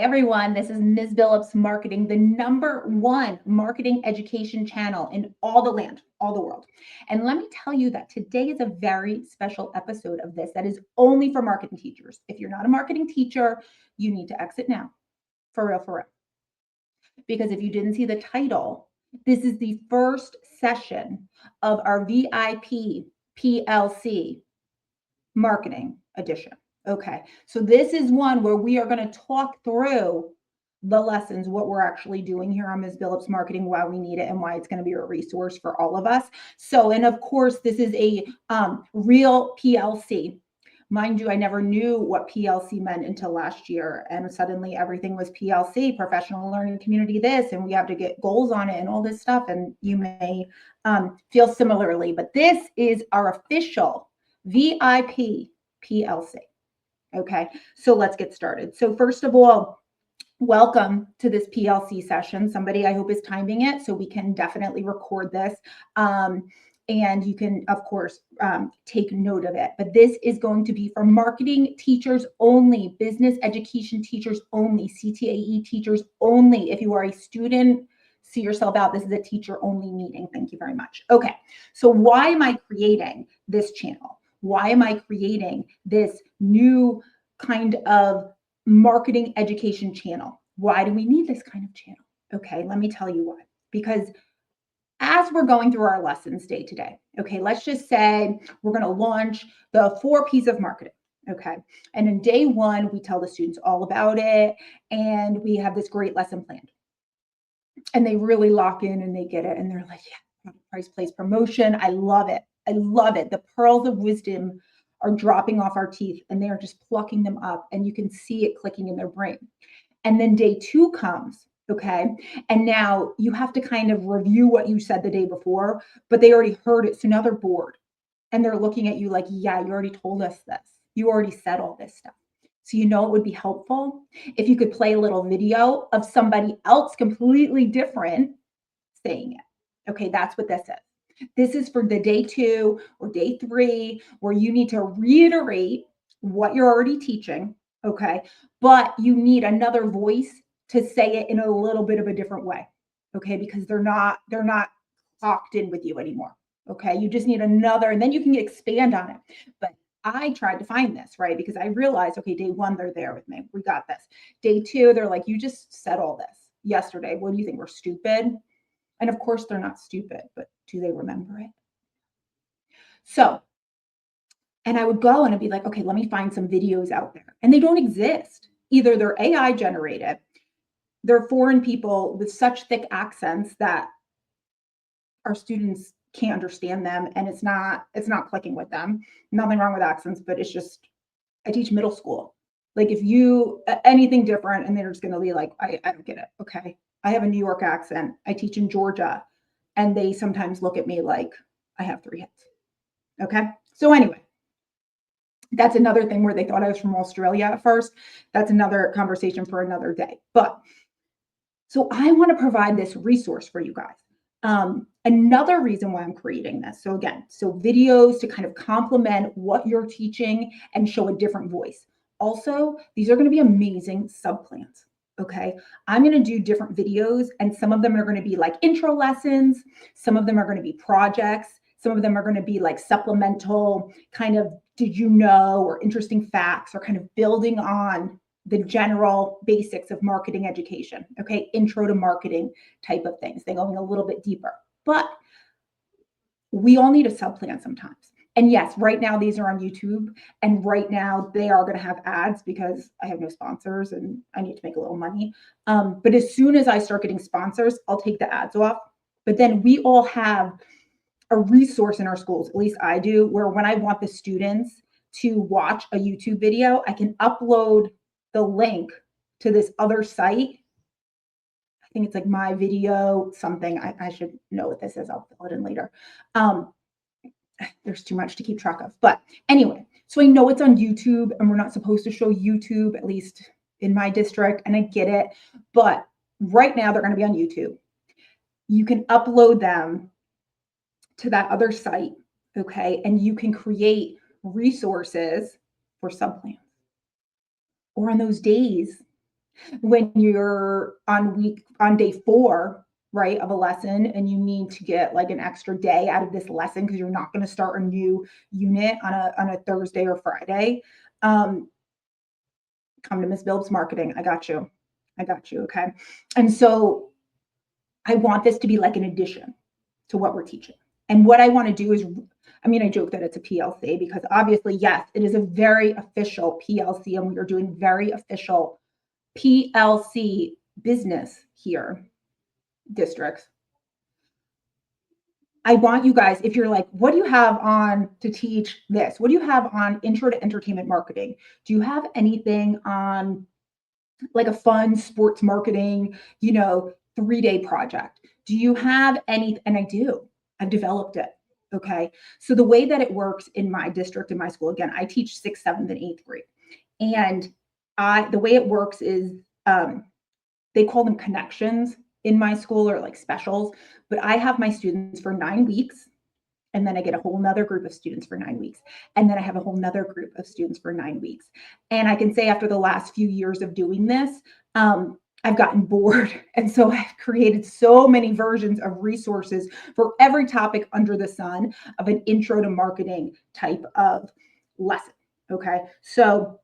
everyone. This is Ms. Billups Marketing, the #1 marketing education channel in all the land, all the world. And let me tell you that today is a very special episode of this that is only for marketing teachers. If you're not a marketing teacher, you need to exit now. For real, for real. Because if you didn't see the title, this is the first session of our VIP PLC Marketing Edition. Okay, so this is one where we are going to talk through the lessons, what we're actually doing here on Ms. Billups Marketing, why we need it, and why it's going to be a resource for all of us. So, and of course, this is a real PLC. Mind you, I never knew what PLC meant until last year, and suddenly everything was PLC, professional learning community this, and we have to get goals on it and all this stuff, and you may feel similarly, but this is our official VIP PLC. Okay, so let's get started. So first of all, welcome to this PLC session. Somebody I hope is timing it so we can definitely record this. And you can, of course, take note of it. But this is going to be for marketing teachers only, business education teachers only, CTAE teachers only. If you are a student, see yourself out. This is a teacher only meeting. Thank you very much. Okay, so why am I creating this channel? Why am I creating this new kind of marketing education channel? Why do we need this kind of channel? Okay, let me tell you why. Because as we're going through our lessons day to day, okay, let's just say we're going to launch the 4 P's of marketing. Okay, and in day 1, we tell the students all about it, and we have this great lesson planned. And they really lock in and they get it, and they're like, yeah, price, place, promotion. I love it. I love it. The pearls of wisdom are dropping off our teeth and they are just plucking them up, and you can see it clicking in their brain. And then day 2 comes, okay? And now you have to kind of review what you said the day before, but they already heard it. So now they're bored and they're looking at you like, yeah, you already told us this. You already said all this stuff. So you know it would be helpful if you could play a little video of somebody else completely different saying it. Okay, that's what this is. This is for the day 2 or day 3 where you need to reiterate what you're already teaching, okay? But you need another voice to say it in a little bit of a different way, okay? Because they're not locked in with you anymore, okay? You just need another, and then you can expand on it. But I tried to find this, right? Because I realized, okay, day 1, they're there with me. We got this. Day 2, they're like, you just said all this yesterday. What do you think? We're stupid? And of course, they're not stupid, but do they remember it? So, and I would go and I'd be like, okay, let me find some videos out there. And they don't exist. Either they're AI generated, they're foreign people with such thick accents that our students can't understand them, and it's not clicking with them. Nothing wrong with accents, but it's just, I teach middle school. Like if you anything different, and they're just going to be like, I don't get it. Okay, I have a New York accent. I teach in Georgia, and they sometimes look at me like I have 3 heads. Okay, so anyway, that's another thing where they thought I was from Australia at first. That's another conversation for another day. But so I want to provide this resource for you guys. Another reason why I'm creating this. So again, so videos to kind of complement what you're teaching and show a different voice. Also, these are going to be amazing subplans. Okay, I'm going to do different videos, and some of them are going to be like intro lessons. Some of them are going to be projects. Some of them are going to be like supplemental kind of did you know or interesting facts, or kind of building on the general basics of marketing education. Okay, intro to marketing type of things. They're going a little bit deeper. But we all need a subplan sometimes. And yes, right now these are on YouTube, and right now they are going to have ads because I have no sponsors and I need to make a little money. But as soon as I start getting sponsors, I'll take the ads off. But then we all have a resource in our schools, at least I do, where when I want the students to watch a YouTube video, I can upload the link to this other site. I think it's like my video something. I should know what this is. I'll fill it in later. There's too much to keep track of. But anyway, so I know it's on YouTube, and we're not supposed to show YouTube, at least in my district, and I get it. But right now they're going to be on YouTube. You can upload them to that other site, okay? And you can create resources for subplans. Or on those days When you're on day 4, right, of a lesson, and you need to get like an extra day out of this lesson because you're not going to start a new unit on a Thursday or Friday, um, come to Miss Billups Marketing. I got you. I got you. Okay. And so I want this to be like an addition to what we're teaching. And what I want to do is, I mean, I joke that it's a PLC because obviously, yes, it is a very official PLC, and we are doing very official PLC business here, districts. I want you guys, if you're like, what do you have on to teach this? What do you have on intro to entertainment marketing? Do you have anything on like a fun sports marketing, 3-day project? Do you have any? And I do. I've developed it. Okay. So the way that it works in my district, in my school, again, I teach 6th, 7th, and 8th grade. And the way it works is they call them connections in my school, or like specials, but I have my students for 9 weeks. And then I get a whole nother group of students for 9 weeks. And then I have a whole nother group of students for 9 weeks. And I can say after the last few years of doing this, I've gotten bored. And so I've created so many versions of resources for every topic under the sun of an intro to marketing type of lesson. Okay. So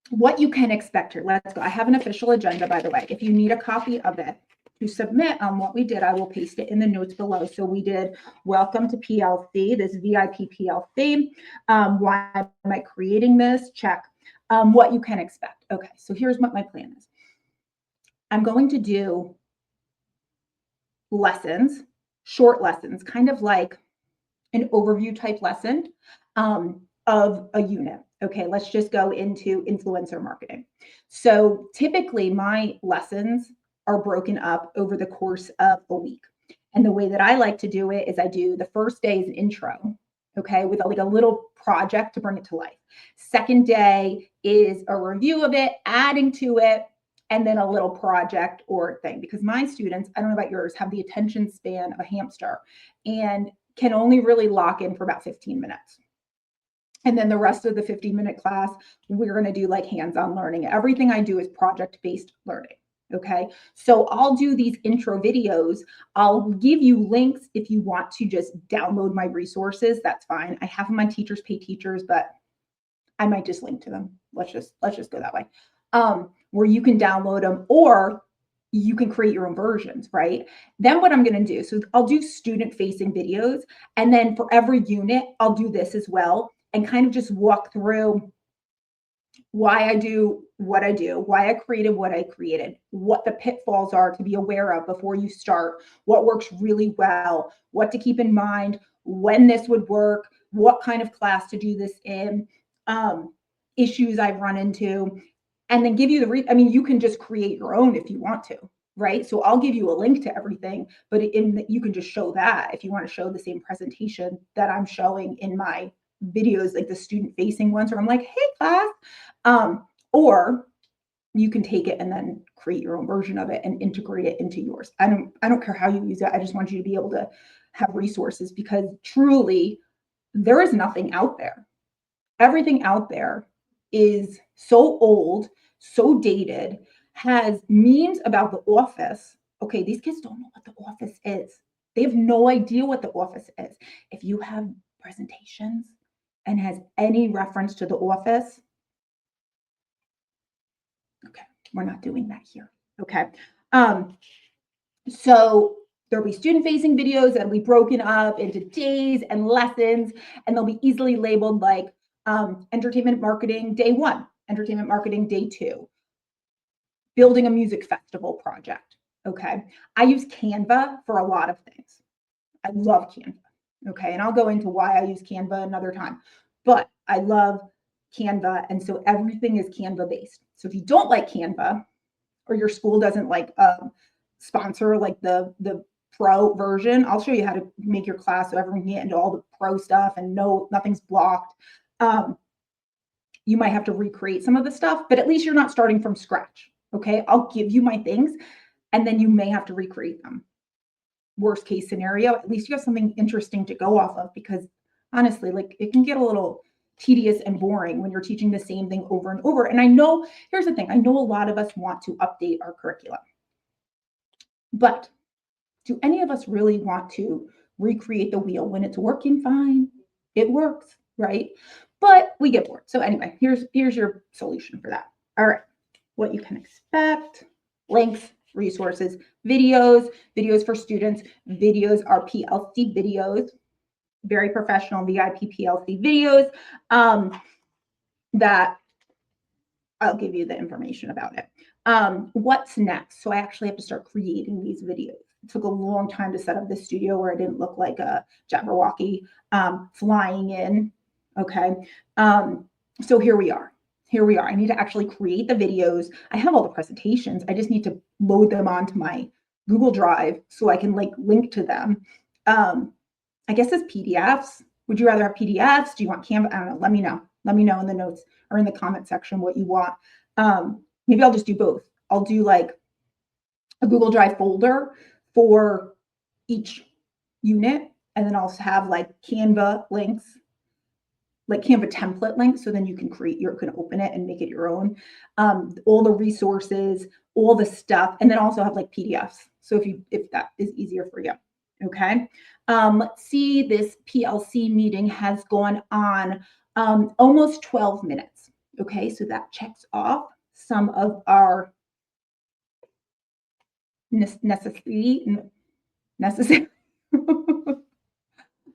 what you can expect here, let's go. I have an official agenda, by the way. If you need a copy of it to submit on what we did, I will paste it in the notes below. So we did welcome to PLC, this VIP PLC. Why am I creating this? Check. What you can expect. Okay, so here's what my plan is. I'm going to do lessons, short lessons, kind of like an overview type lesson of a unit. Okay, let's just go into influencer marketing. So typically my lessons are broken up over the course of a week. And the way that I like to do it is I do the first day is an intro, okay, with like a little project to bring it to life. Second day is a review of it, adding to it, and then a little project or thing. Because my students, I don't know about yours, have the attention span of a hamster and can only really lock in for about 15 minutes. And then the rest of the 15-minute class, we're going to do like hands-on learning. Everything I do is project-based learning. Okay. So I'll do these intro videos. I'll give you links if you want to just download my resources. That's fine. I have my teachers pay teachers, but I might just link to them. Let's just go that way. Where you can download them, or you can create your own versions, right? Then what I'm going to do, so I'll do student facing videos. And then for every unit, I'll do this as well, and kind of just walk through why I do what I do, why I created what I created, what the pitfalls are to be aware of before you start, what works really well, what to keep in mind, when this would work, what kind of class to do this in, issues I've run into, and then give you you can just create your own if you want to, right? So I'll give you a link to everything, but you can just show that if you want to show the same presentation that I'm showing in my videos, like the student facing ones where I'm like, hey class, or you can take it and then create your own version of it and integrate it into yours. I don't care how you use it. I just want you to be able to have resources, because truly there is nothing out there. Everything out there is so old, so dated, has memes about the office. Okay, these kids don't know what the office is. They have no idea what the office is. If you have presentations and has any reference to the office, okay, we're not doing that here. Okay. So there'll be student-facing videos that'll be broken up into days and lessons, and they'll be easily labeled like entertainment marketing day 1, entertainment marketing day 2, building a music festival project. Okay. I use Canva for a lot of things. I love Canva. Okay. And I'll go into why I use Canva another time, but I love Canva. And so everything is Canva based. So if you don't like Canva, or your school doesn't like sponsor like the pro version, I'll show you how to make your class so everyone can get into all the pro stuff and nothing's blocked. You might have to recreate some of the stuff, but at least you're not starting from scratch. Okay. I'll give you my things and then you may have to recreate them. Worst case scenario, at least you have something interesting to go off of, because honestly, like it can get a little tedious and boring when you're teaching the same thing over and over. And I know, here's the thing, I know a lot of us want to update our curriculum, but do any of us really want to recreate the wheel when it's working fine? It works, right? But we get bored. So anyway, here's your solution for that. All right, what you can expect: links, resources, videos for students. Videos are PLC videos, very professional VIP PLC videos that I'll give you the information about it. What's next? So I actually have to start creating these videos. It took a long time to set up this studio where I didn't look like a Jabberwocky flying in. Okay. So here we are. I need to actually create the videos. I have all the presentations. I just need to load them onto my Google Drive so I can link to them. I guess as PDFs. Would you rather have PDFs? Do you want Canva? I don't know. Let me know. Let me know in the notes or in the comment section what you want. Maybe I'll just do both. I'll do a Google Drive folder for each unit, and then I'll have Canva links, Canva template links, so then you can open it and make it your own. All the resources, all the stuff, and then also have PDFs. So if that is easier for you. Okay. Let's see, this PLC meeting has gone on almost 12 minutes. Okay, so that checks off some of our necessary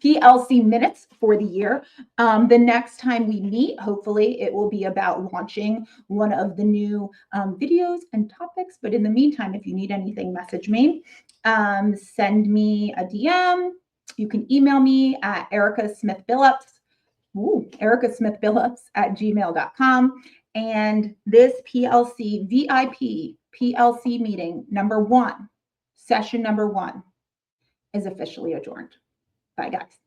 PLC minutes for the year. The next time we meet, hopefully it will be about launching one of the new videos and topics. But in the meantime, if you need anything, message me, send me a DM. You can email me at ericasmithbillups@gmail.com. And this PLC VIP PLC meeting #1, session #1 is officially adjourned. Bye, guys.